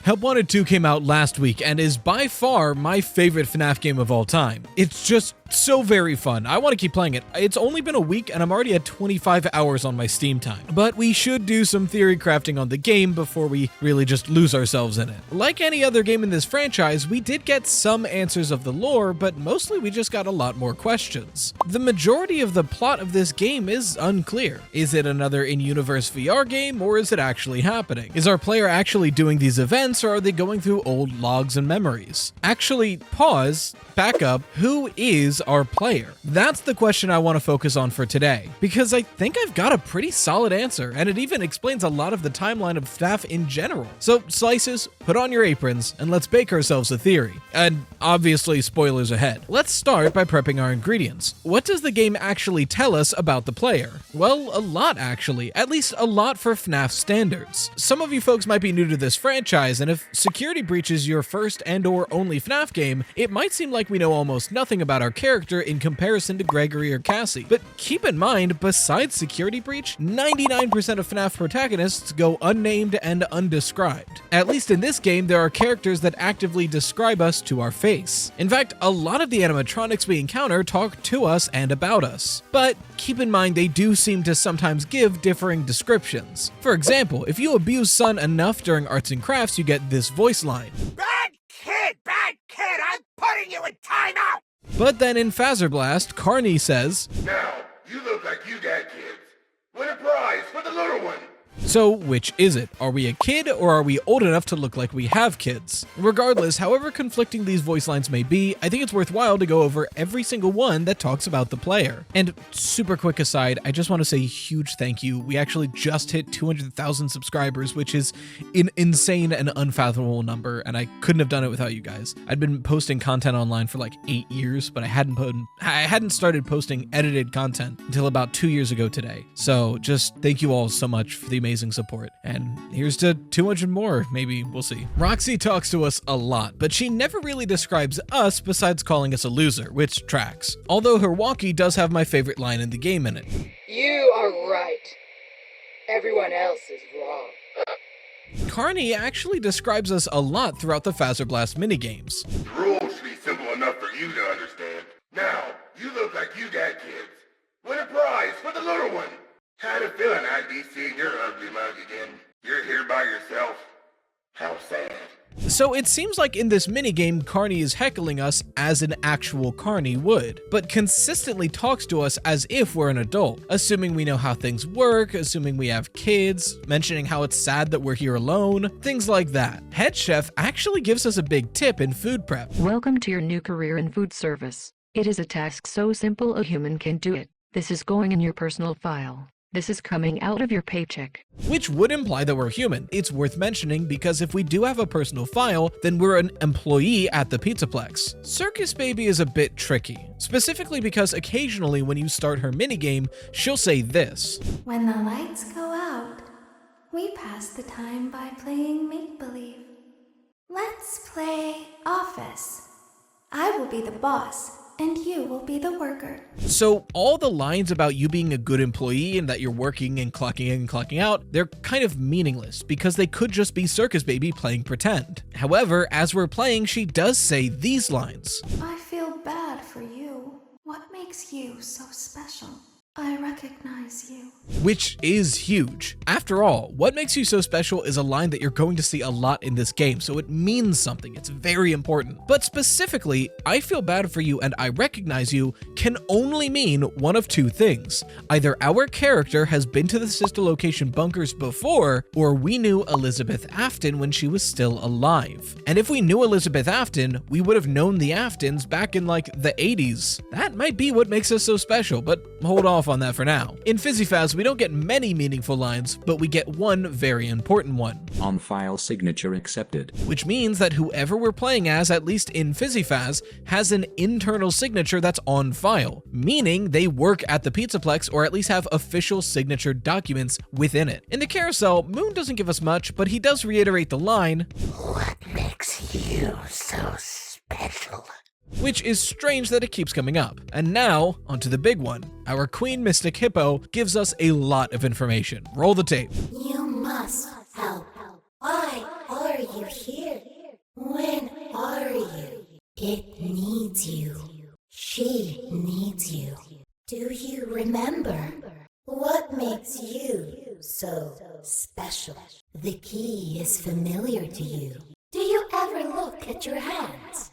Help Wanted 2 came out last week and is by far my favorite FNAF game of all time. It's just so very fun. I want to keep playing it. It's only been a week and I'm already at 25 hours on my Steam time. But we should do some theory crafting on the game before we really just lose ourselves in it. Like any other game in this franchise, we did get some answers of the lore, but mostly we just got a lot more questions. The majority of the plot of this game is unclear. Is it another in-universe VR game, or is it actually happening? Is our player actually doing these events, or are they going through old logs and memories? Actually, pause, back up, who is our player? That's the question I want to focus on for today, because I think I've got a pretty solid answer, and it even explains a lot of the timeline of FNAF in general. So, slices, put on your aprons, and let's bake ourselves a theory. And obviously, spoilers ahead. Let's start by prepping our ingredients. What does the game actually tell us about the player? Well, a lot actually, at least a lot for FNAF standards. Some of you folks might be new to this franchise, and if Security Breach is your first and/or only FNAF game, it might seem like we know almost nothing about our character in comparison to Gregory or Cassie. But keep in mind, besides Security Breach, 99% of FNAF protagonists go unnamed and undescribed. At least in this game, there are characters that actively describe us to our face. In fact, a lot of the animatronics we encounter talk to us and about us. But keep in mind, they do seem to sometimes give differing descriptions. For example, if you abuse Sun enough during arts and crafts, you get this voice line. Bad kid, I'm putting you in timeout! But then in FNAF, Carney says, "Now, you look like you got kids. Win a prize for the little one." So which is it? Are we a kid, or are we old enough to look like we have kids? Regardless, however conflicting these voice lines may be, I think it's worthwhile to go over every single one that talks about the player. And super quick aside, I just want to say a huge thank you. We actually just hit 200,000 subscribers, which is an insane and unfathomable number, and I couldn't have done it without you guys. I'd been posting content online for like 8 years, but I hadn't started posting edited content until about 2 years ago today. So just thank you all so much for the amazing support. And here's to 200 more, maybe, we'll see. Roxy talks to us a lot, but she never really describes us besides calling us a loser, which tracks. Although her walkie does have my favorite line in the game in it. You are right. Everyone else is wrong. Carney actually describes us a lot throughout the FNAF minigames. The rules should be simple enough for you to understand. Now, you look like you got kids. Win a prize for the little one. Had a feeling I'd be seeing your ugly mug again. You're here by yourself. How sad. So it seems like in this minigame, Carney is heckling us as an actual Carney would, but consistently talks to us as if we're an adult, assuming we know how things work, assuming we have kids, mentioning how it's sad that we're here alone, things like that. Head Chef actually gives us a big tip in food prep. Welcome to your new career in food service. It is a task so simple a human can do it. This is going in your personal file. This is coming out of your paycheck. Which would imply that we're human. It's worth mentioning because if we do have a personal file, then we're an employee at the Pizzaplex. Circus Baby is a bit tricky, specifically because occasionally when you start her minigame, she'll say this. When the lights go out, we pass the time by playing make-believe. Let's play Office. I will be the boss, and you will be the worker. So all the lines about you being a good employee and that you're working and clocking in and clocking out, they're kind of meaningless because they could just be Circus Baby playing pretend. However, as we're playing, she does say these lines. I feel bad for you. What makes you so special? I recognize you. Which is huge. After all, what makes you so special is a line that you're going to see a lot in this game, so it means something. It's very important. But specifically, I feel bad for you and I recognize you can only mean one of two things. Either our character has been to the sister location bunkers before, or we knew Elizabeth Afton when she was still alive. And if we knew Elizabeth Afton, we would have known the Aftons back in like the 80s. That might be what makes us so special, but hold off on that for now. In FNAF, we don't get many meaningful lines, but we get one very important one. On file signature accepted. Which means that whoever we're playing as, at least in FNAF, has an internal signature that's on file, meaning they work at the Pizzaplex or at least have official signature documents within it. In the carousel, Moon doesn't give us much, but he does reiterate the line, What makes you so special? Which is strange that it keeps coming up. And now, onto the big one. Our Queen Mystic Hippo gives us a lot of information. Roll the tape. You must help. Why are you here? here. When are you? It needs you. She needs you. Do you remember? What makes you so special? The key is familiar to you. Do you ever look at your hands?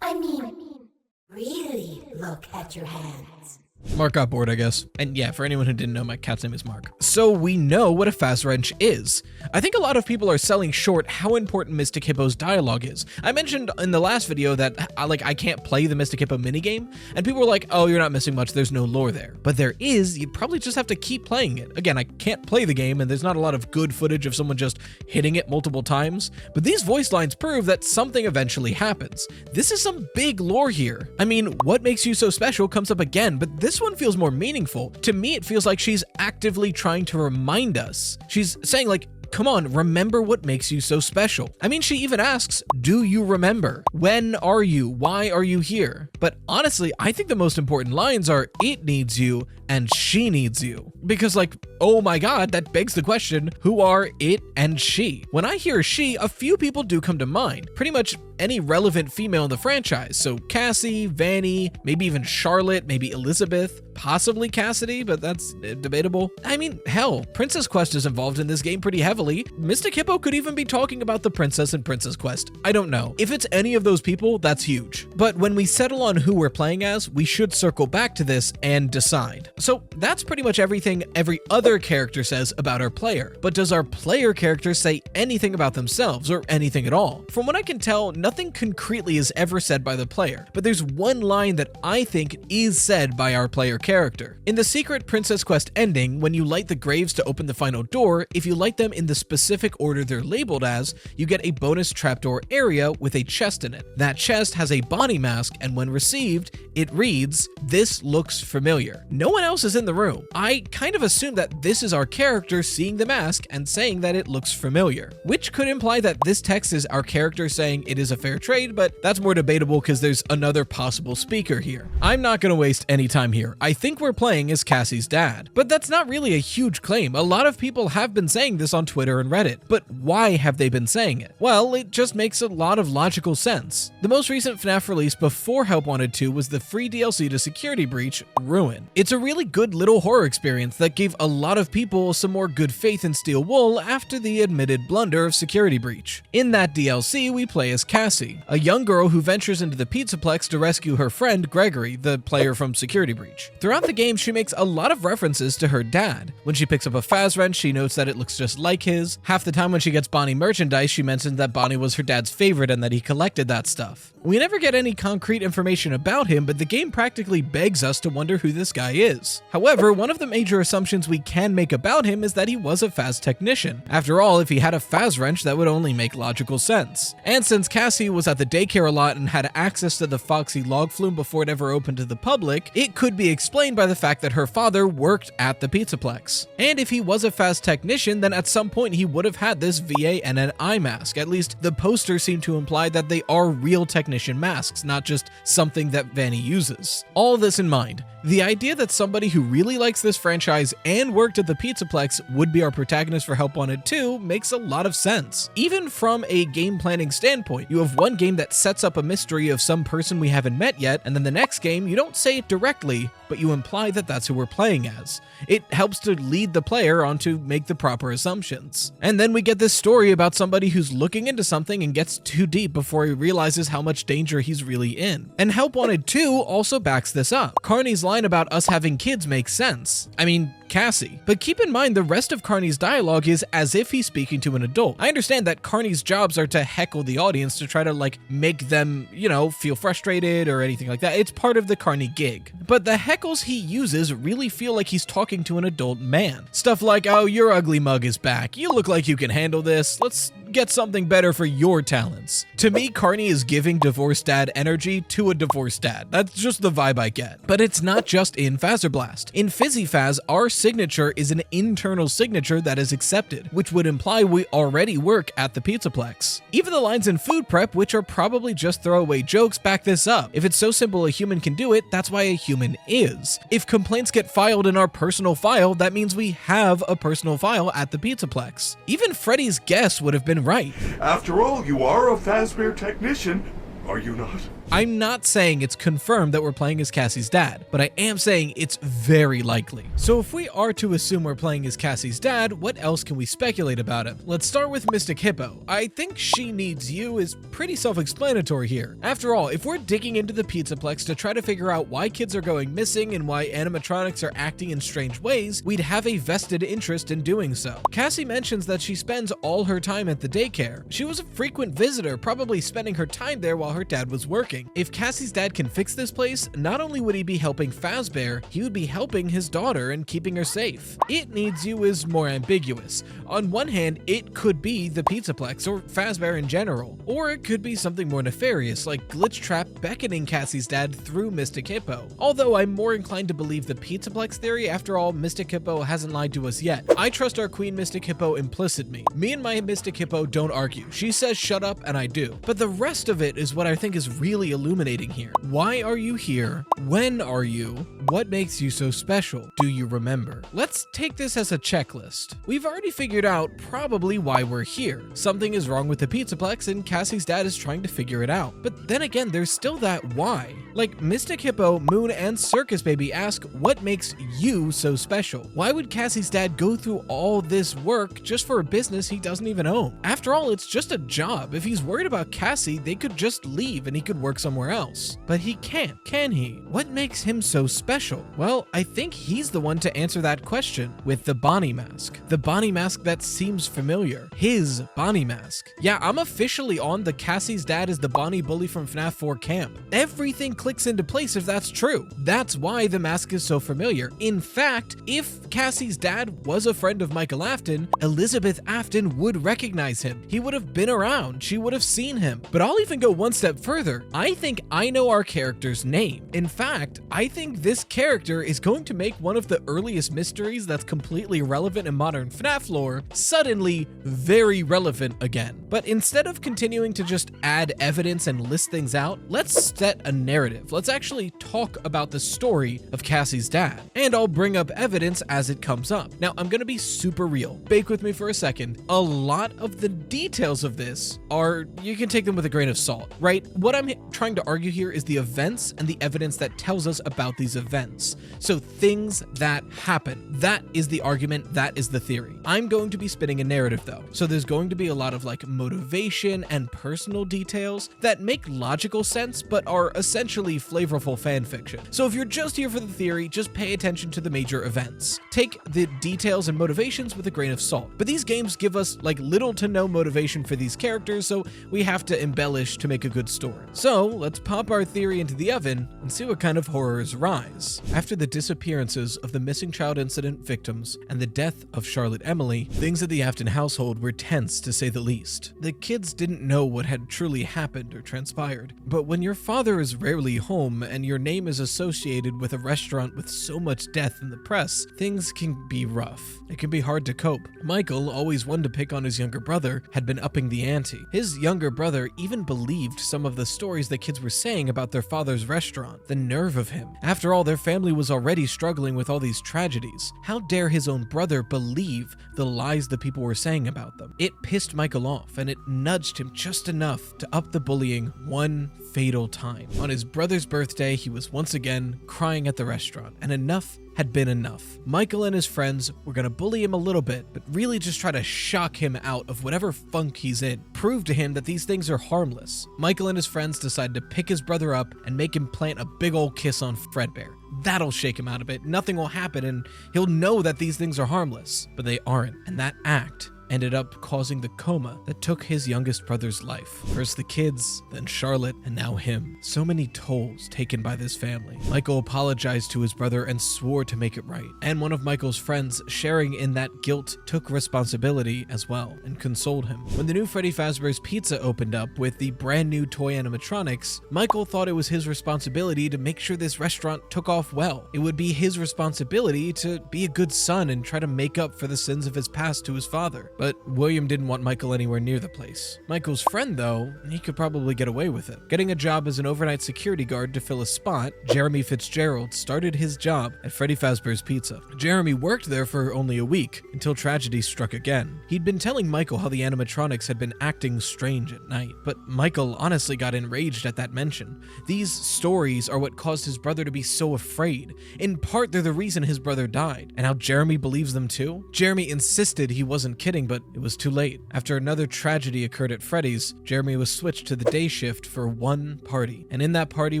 I mean, really look at your hands. Mark got bored, I guess. And yeah, for anyone who didn't know, my cat's name is Mark. So we know what a fast wrench is. I think a lot of people are selling short how important Mystic Hippo's dialogue is. I mentioned in the last video that I can't play the Mystic Hippo minigame, and people were like, oh, you're not missing much, there's no lore there. But there is, you probably just have to keep playing it. Again, I can't play the game, and there's not a lot of good footage of someone just hitting it multiple times, but these voice lines prove that something eventually happens. This is some big lore here. I mean, what makes you so special comes up again, but this one feels more meaningful. To me, it feels like she's actively trying to remind us. She's saying like, come on, remember what makes you so special. I mean, she even asks, do you remember? When are you? Why are you here? But honestly, I think the most important lines are, it needs you and she needs you. Because like, oh my god, that begs the question, who are it and she? When I hear she, a few people do come to mind. Pretty much any relevant female in the franchise. So Cassie, Vanny, maybe even Charlotte, maybe Elizabeth, possibly Cassidy, but that's debatable. I mean, hell, Princess Quest is involved in this game pretty heavily. Mystic Hippo could even be talking about the princess in Princess Quest. I don't know. If it's any of those people, that's huge. But when we settle on who we're playing as, we should circle back to this and decide. So that's pretty much everything every other character says about our player. But does our player character say anything about themselves or anything at all? From what I can tell, nothing concretely is ever said by the player, but there's one line that I think is said by our player character. In the secret Princess Quest ending, when you light the graves to open the final door, if you light them in the specific order they're labeled as, you get a bonus trapdoor area with a chest in it. That chest has a body mask, and when received, it reads, "This looks familiar." No one else is in the room. I kind of assume that this is our character seeing the mask and saying that it looks familiar, which could imply that this text is our character saying it is a fair trade, but that's more debatable because there's another possible speaker here. I'm not going to waste any time here. I think we're playing as Cassie's dad, but that's not really a huge claim. A lot of people have been saying this on Twitter and Reddit, but why have they been saying it? Well, it just makes a lot of logical sense. The most recent FNAF release before Help Wanted 2 was the free DLC to Security Breach, Ruin. It's a really good little horror experience that gave a lot of people some more good faith in Steel Wool after the admitted blunder of Security Breach. In that DLC, we play as Cassie, a young girl who ventures into the Pizzaplex to rescue her friend Gregory, the player from Security Breach. Throughout the game, she makes a lot of references to her dad. When she picks up a Faz wrench, she notes that it looks just like his. Half the time when she gets Bonnie merchandise, she mentions that Bonnie was her dad's favorite and that he collected that stuff. We never get any concrete information about him, but the game practically begs us to wonder who this guy is. However, one of the major assumptions we can make about him is that he was a Faz technician. After all, if he had a Faz wrench, that would only make logical sense. And since Cassie was at the daycare a lot and had access to the Foxy log flume before it ever opened to the public, it could be explained by the fact that her father worked at the Pizzaplex. And if he was a Faz technician, then at some point he would have had this VA and an eye mask. At least the posters seem to imply that they are real technician masks, not just something that Vanny uses. All this in mind, the idea that somebody who really likes this franchise and worked at the Pizzaplex would be our protagonist for Help Wanted 2 makes a lot of sense. Even from a game planning standpoint, you have one game that sets up a mystery of some person we haven't met yet, and then the next game, you don't say it directly, but you imply that that's who we're playing as. It helps to lead the player on to make the proper assumptions. And then we get this story about somebody who's looking into something and gets too deep before he realizes how much danger he's really in. And Help Wanted 2 also backs this up. Carney's line about us having kids makes sense. I mean, Cassie. But keep in mind, the rest of Carney's dialogue is as if he's speaking to an adult. I understand that Carney's jobs are to heckle the audience to try to make them, feel frustrated or anything like that. It's part of the Carney gig. But the heckles he uses really feel like he's talking to an adult man. Stuff like, oh, your ugly mug is back. You look like you can handle this. Let's get something better for your talents. To me, Carney is giving divorced dad energy to a divorced dad. That's just the vibe I get. But it's not just in Fazerblast. In Fizzy Faz, our signature is an internal signature that is accepted, which would imply we already work at the Pizzaplex. Even the lines in Food Prep, which are probably just throwaway jokes, back this up. If it's so simple a human can do it, that's why a human is. If complaints get filed in our personal file, that means we have a personal file at the Pizzaplex. Even Freddy's guess would have been been right. After all, you are a Fazbear technician, are you not? I'm not saying it's confirmed that we're playing as Cassie's dad, but I am saying it's very likely. So if we are to assume we're playing as Cassie's dad, what else can we speculate about him? Let's start with Mystic Hippo. I think She Needs You is pretty self-explanatory here. After all, if we're digging into the Pizzaplex to try to figure out why kids are going missing and why animatronics are acting in strange ways, we'd have a vested interest in doing so. Cassie mentions that she spends all her time at the daycare. She was a frequent visitor, probably spending her time there while her dad was working. If Cassie's dad can fix this place, not only would he be helping Fazbear, he would be helping his daughter and keeping her safe. It Needs You is more ambiguous. On one hand, it could be the Pizzaplex or Fazbear in general, or it could be something more nefarious like Glitch Trap beckoning Cassie's dad through Mystic Hippo. Although I'm more inclined to believe the Pizzaplex theory, after all, Mystic Hippo hasn't lied to us yet. I trust our queen Mystic Hippo implicit me. Me and my Mystic Hippo don't argue. She says shut up and I do. But the rest of it is what I think is really illuminating here. Why are you here? When are you? What makes you so special? Do you remember? Let's take this as a checklist. We've already figured out probably why we're here. Something is wrong with the Pizzaplex and Cassie's dad is trying to figure it out. But then again, there's still that why. Like Mystic Hippo, Moon, and Circus Baby ask, what makes you so special? Why would Cassie's dad go through all this work just for a business he doesn't even own? After all, it's just a job. If he's worried about Cassie, they could just leave and he could work somewhere else. But he can't, can he? What makes him so special? Well, I think he's the one to answer that question with the Bonnie mask. The Bonnie mask that seems familiar. His Bonnie mask. Yeah, I'm officially on the Cassie's dad is the Bonnie bully from FNAF 4 camp. Everything clicks into place if that's true. That's why the mask is so familiar. In fact, if Cassie's dad was a friend of Michael Afton, Elizabeth Afton would recognize him. He would have been around. She would have seen him. But I'll even go one step further. I think I know our character's name. In fact, I think this character is going to make one of the earliest mysteries that's completely relevant in modern FNAF lore suddenly very relevant again. But instead of continuing to just add evidence and list things out, let's set a narrative. Let's actually talk about the story of Cassie's dad. And I'll bring up evidence as it comes up. Now, I'm gonna be super real. Bake with me for a second. A lot of the details of this are, you can take them with a grain of salt, right? What I'm trying to argue here is the events and the evidence that tells us about these events. So things that happen. That is the argument, that is the theory. I'm going to be spinning a narrative though. So there's going to be a lot of like motivation and personal details that make logical sense, but are essentially flavorful fan fiction. So if you're just here for the theory, just pay attention to the major events. Take the details and motivations with a grain of salt. But these games give us like little to no motivation for these characters, so we have to embellish to make a good story. So let's pop our theory into the oven and see what kind of horrors rise. After the disappearances of the missing child incident victims and the death of Charlotte Emily, things at the Afton household were tense to say the least. The kids didn't know what had truly happened or transpired. But when your father is rarely home and your name is associated with a restaurant with so much death in the press, things can be rough. It can be hard to cope. Michael, always one to pick on his younger brother, had been upping the ante. His younger brother even believed some of the stories the kids were saying about their father's restaurant. The nerve of him. After all, their family was already struggling with all these tragedies. How dare his own brother believe the lies the people were saying about them? It pissed Michael off, and it nudged him just enough to up the bullying one fatal time. On his brother's birthday, he was once again crying at the restaurant, and enough had been enough. Michael and his friends were gonna bully him a little bit, but really just try to shock him out of whatever funk he's in. Prove to him that these things are harmless. Michael and his friends decided to pick his brother up and make him plant a big old kiss on Fredbear. That'll shake him out a bit. Nothing will happen and he'll know that these things are harmless, but they aren't. And that act ended up causing the coma that took his youngest brother's life. First the kids, then Charlotte, and now him. So many tolls taken by this family. Michael apologized to his brother and swore to make it right. And one of Michael's friends, sharing in that guilt, took responsibility as well and consoled him. When the new Freddy Fazbear's Pizza opened up with the brand new toy animatronics, Michael thought it was his responsibility to make sure this restaurant took off well. It would be his responsibility to be a good son and try to make up for the sins of his past to his father. But William didn't want Michael anywhere near the place. Michael's friend, though, he could probably get away with it. Getting a job as an overnight security guard to fill a spot, Jeremy Fitzgerald started his job at Freddy Fazbear's Pizza. Jeremy worked there for only a week, until tragedy struck again. He'd been telling Michael how the animatronics had been acting strange at night, but Michael honestly got enraged at that mention. These stories are what caused his brother to be so afraid. In part, they're the reason his brother died. And how Jeremy believes them too? Jeremy insisted he wasn't kidding, but it was too late. After another tragedy occurred at Freddy's, Jeremy was switched to the day shift for one party. And in that party,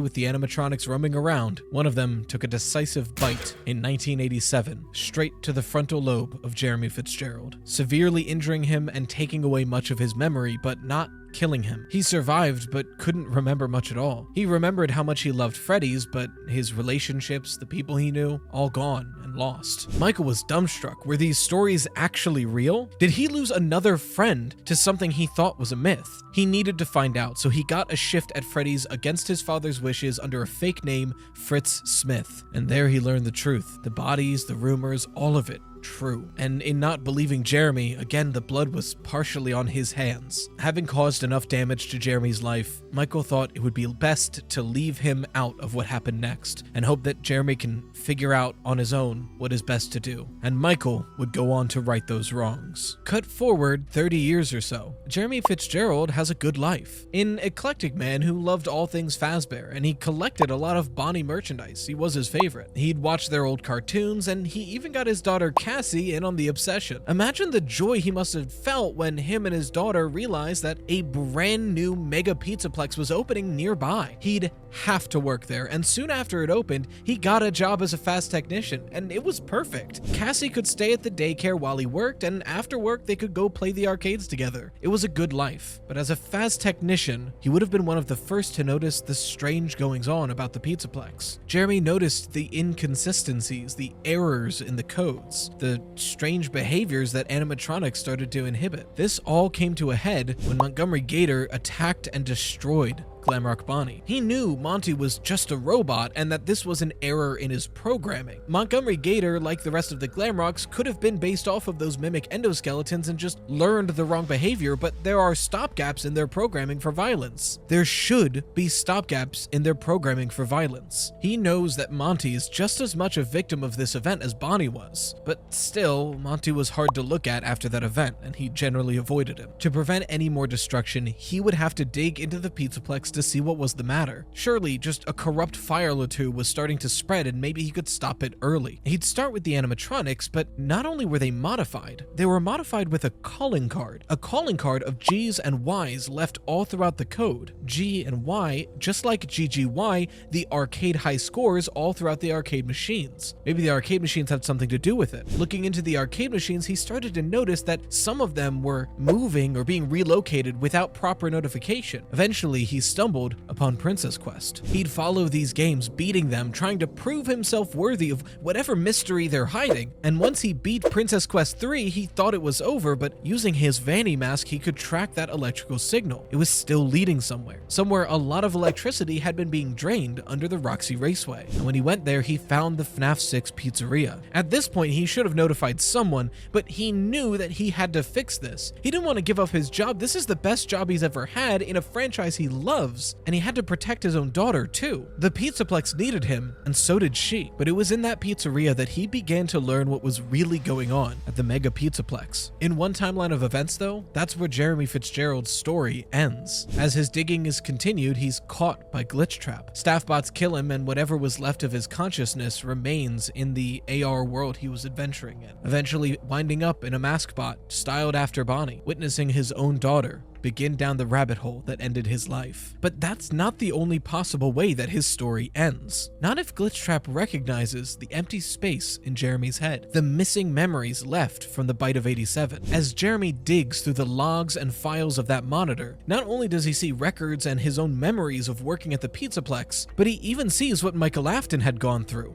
with the animatronics roaming around, one of them took a decisive bite in 1987, straight to the frontal lobe of Jeremy Fitzgerald, severely injuring him and taking away much of his memory, but not killing him. He survived, but couldn't remember much at all. He remembered how much he loved Freddy's, but his relationships, the people he knew, all gone and lost. Michael was dumbstruck. Were these stories actually real? Did he lose another friend to something he thought was a myth? He needed to find out, so he got a shift at Freddy's against his father's wishes under a fake name, Fritz Smith. And there he learned the truth. The bodies, the rumors, all of it. True. And in not believing Jeremy, again, the blood was partially on his hands. Having caused enough damage to Jeremy's life, Michael thought it would be best to leave him out of what happened next and hope that Jeremy can figure out on his own what is best to do. And Michael would go on to right those wrongs. Cut forward 30 years or so, Jeremy Fitzgerald has a good life. An eclectic man who loved all things Fazbear, and he collected a lot of Bonnie merchandise. He was his favorite. He'd watch their old cartoons, and he even got his daughter Cassie in on the obsession. Imagine the joy he must have felt when him and his daughter realized that a brand new mega pizzaplex was opening nearby. He'd have to work there, and soon after it opened, he got a job as a fast technician, and it was perfect. Cassie could stay at the daycare while he worked, and after work they could go play the arcades together. It was a good life, but as a fast technician, he would have been one of the first to notice the strange goings-on about the pizzaplex. Jeremy noticed the inconsistencies, the errors in the codes, the strange behaviors that animatronics started to inhibit. This all came to a head when Montgomery Gator attacked and destroyed Glamrock Bonnie. He knew Monty was just a robot and that this was an error in his programming. Montgomery Gator, like the rest of the Glamrocks, could have been based off of those mimic endoskeletons and just learned the wrong behavior, but there are stopgaps in their programming for violence. There should be stopgaps in their programming for violence. He knows that Monty is just as much a victim of this event as Bonnie was, but still, Monty was hard to look at after that event, and he generally avoided him. To prevent any more destruction, he would have to dig into the pizzaplex to see what was the matter. Surely, just a corrupt file or two was starting to spread, and maybe he could stop it early. He'd start with the animatronics, but not only were they modified with a calling card of G's and Y's left all throughout the code. G and Y, just like GGY, the arcade high scores all throughout the arcade machines. Maybe the arcade machines had something to do with it. Looking into the arcade machines, he started to notice that some of them were moving or being relocated without proper notification. Eventually, he stumbled upon Princess Quest. He'd follow these games, beating them, trying to prove himself worthy of whatever mystery they're hiding. And once he beat Princess Quest 3, he thought it was over, but using his Vanny mask, he could track that electrical signal. It was still leading somewhere a lot of electricity had been being drained under the Roxy Raceway. And when he went there, he found the FNAF 6 pizzeria. At this point, he should have notified someone, but he knew that he had to fix this. He didn't want to give up his job. This is the best job he's ever had in a franchise he loves, and he had to protect his own daughter too. The pizzaplex needed him, and so did she. But it was in that pizzeria that he began to learn what was really going on at the mega pizzaplex. In one timeline of events though, that's where Jeremy Fitzgerald's story ends. As his digging is continued, he's caught by Glitch Trap. Staff bots kill him, and whatever was left of his consciousness remains in the AR world he was adventuring in, eventually winding up in a mask bot styled after Bonnie, witnessing his own daughter begin down the rabbit hole that ended his life. But that's not the only possible way that his story ends. Not if Glitch Trap recognizes the empty space in Jeremy's head, the missing memories left from the bite of 87. As Jeremy digs through the logs and files of that monitor, not only does he see records and his own memories of working at the pizzaplex, but he even sees what Michael Afton had gone through.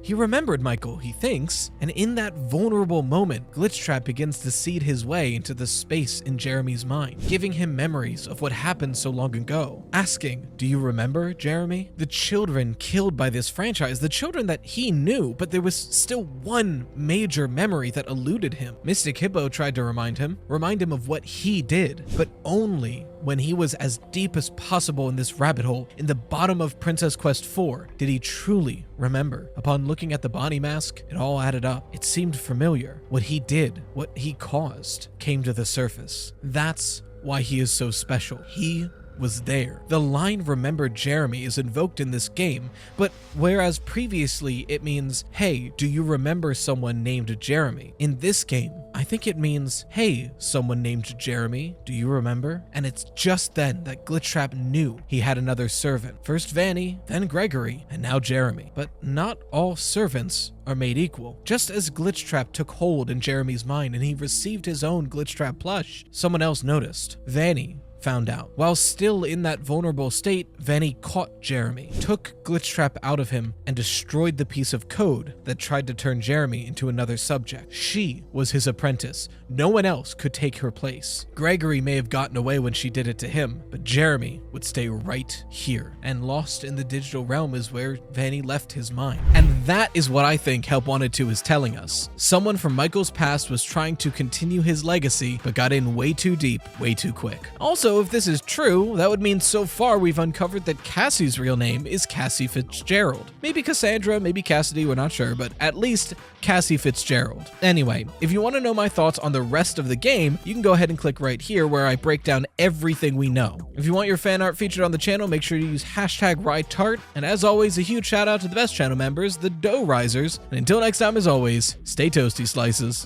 He remembered Michael, he thinks, and in that vulnerable moment, Glitch Trap begins to seed his way into the space in Jeremy's mind, giving him memories of what happened so long ago, asking, "Do you remember, Jeremy?" The children killed by this franchise, the children that he knew, but there was still one major memory that eluded him. Mystic Hippo tried to remind him of what he did, but only when he was as deep as possible in this rabbit hole in the bottom of Princess Quest 4 did he truly remember. Upon looking at the body mask, it all added up. It seemed familiar. What he did, what he caused, came to the surface. That's why he is so special. He was there. The line "remember Jeremy" is invoked in this game, but whereas previously it means, "Hey, do you remember someone named Jeremy?" In this game, I think it means, "Hey, someone named Jeremy, do you remember?" And it's just then that Glitchtrap knew he had another servant. First Vanny, then Gregory, and now Jeremy. But not all servants are made equal. Just as Glitchtrap took hold in Jeremy's mind and he received his own Glitchtrap plush, someone else noticed. Vanny found out. While still in that vulnerable state, Vanny caught Jeremy, took Glitchtrap out of him, and destroyed the piece of code that tried to turn Jeremy into another subject. She was his apprentice. No one else could take her place. Gregory may have gotten away when she did it to him, but Jeremy would stay right here. And lost in the digital realm is where Vanny left his mind. And that is what I think Help Wanted 2 is telling us. Someone from Michael's past was trying to continue his legacy, but got in way too deep, way too quick. Also, if this is true, that would mean so far we've uncovered that Cassie's real name is Cassie Fitzgerald. Maybe Cassandra, maybe Cassidy, we're not sure, but at least Cassie Fitzgerald. Anyway, if you want to know my thoughts on the rest of the game, you can go ahead and click right here where I break down everything we know. If you want your fan art featured on the channel, make sure to use #RideTart. And as always, a huge shout out to the best channel members, the Dough Risers. And until next time, as always, stay toasty, slices.